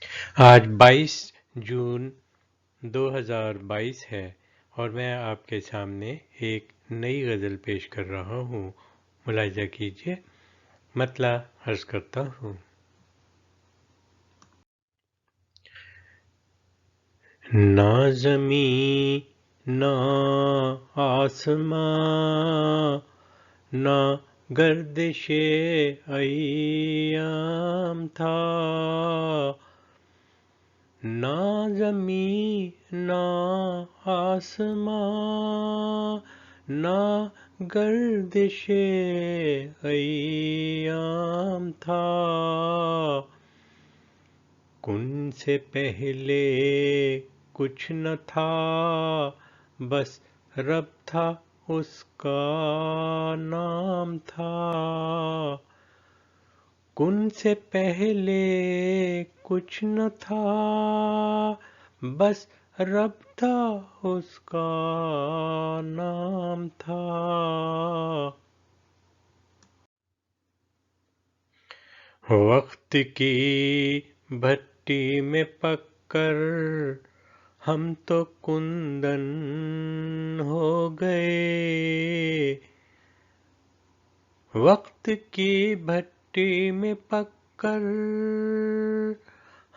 آج 22 جون 2022 ہے اور میں آپ کے سامنے ایک نئی غزل پیش کر رہا ہوں۔ ملاحظہ کیجیے، مطلع عرض کرتا ہوں۔ نہ زمین نہ آسمان، نہ گردش ایام تھا، نہ زمین نہ آسمان، نہ گردش ایام تھا، کن سے پہلے کچھ نہ تھا، بس رب تھا اس کا نام تھا، کن سے پہلے کچھ نہ تھا، بس رب تھا اس کا نام تھا۔ وقت کی بھٹی میں پک کر ہم تو کندن ہو گئے، وقت کی بھٹی میں پک کر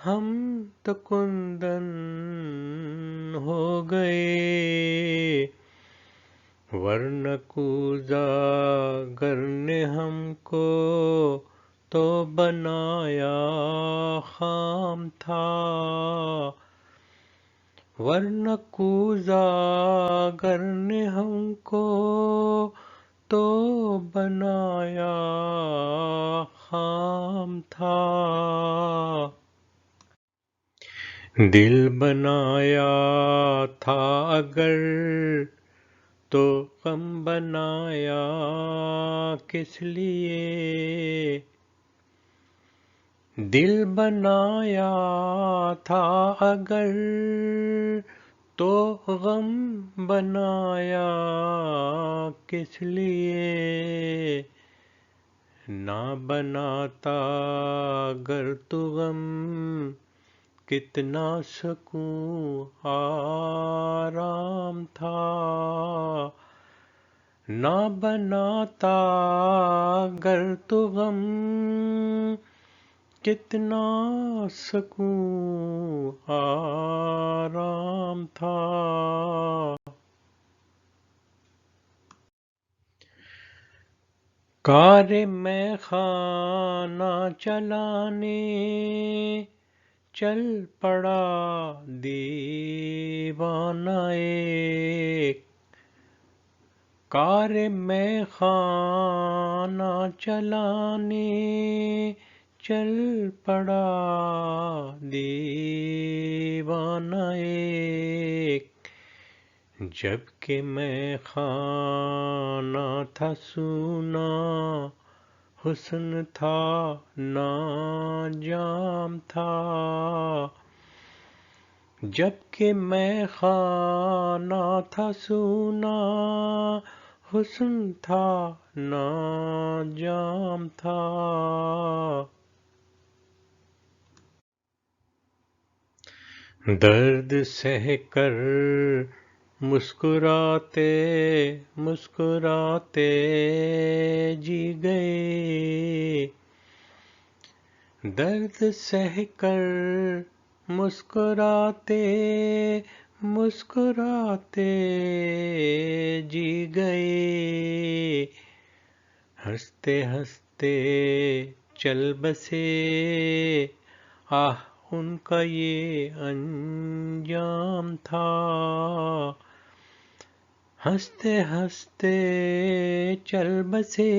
ہم تو کندن ہو گئے، ورنہ کوزہ گر نے ہم کو تو بنایا خام تھا، ورنہ کوزہ گر نے ہم کو تو بنایا خام تھا، دل بنایا تھا اگر تو غم بنایا کس لیے، دل بنایا تھا اگر تو غم بنایا کس لیے، نہ بناتا گر تو غم کتنا سکون آرام تھا، نہ بناتا گر تو غم کتنا سکون آرام تھا۔ کار میں خانہ چلانے چل پڑا دیوانہ ایک، کار میں خانہ چلانے چل پڑا دیوانہ ایک، جب کہ میں خانہ تھا سونا، حسن تھا ناجام تھا، جب کہ میں خانہ تھا سونا، حسن تھا ناجام تھا، درد سہ کر مسکراتے مسکراتے جی گئے، درد سہ کر مسکراتے مسکراتے جی گئے، ہنستے ہنستے چل بسے، آہ ان کا یہ انجام تھا، ہنستے ہنستے چل بسے،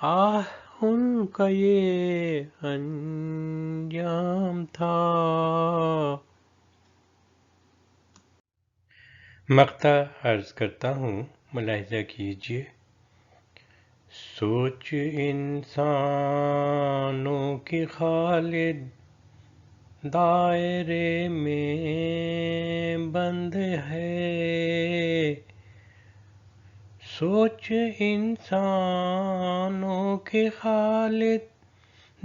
آہ ان کا یہ انجام تھا۔ مقطع عرض کرتا ہوں، ملاحظہ کیجیے۔ سوچ انسانوں کی خالد دائرے میں بند ہے، سوچ انسانوں کی خالد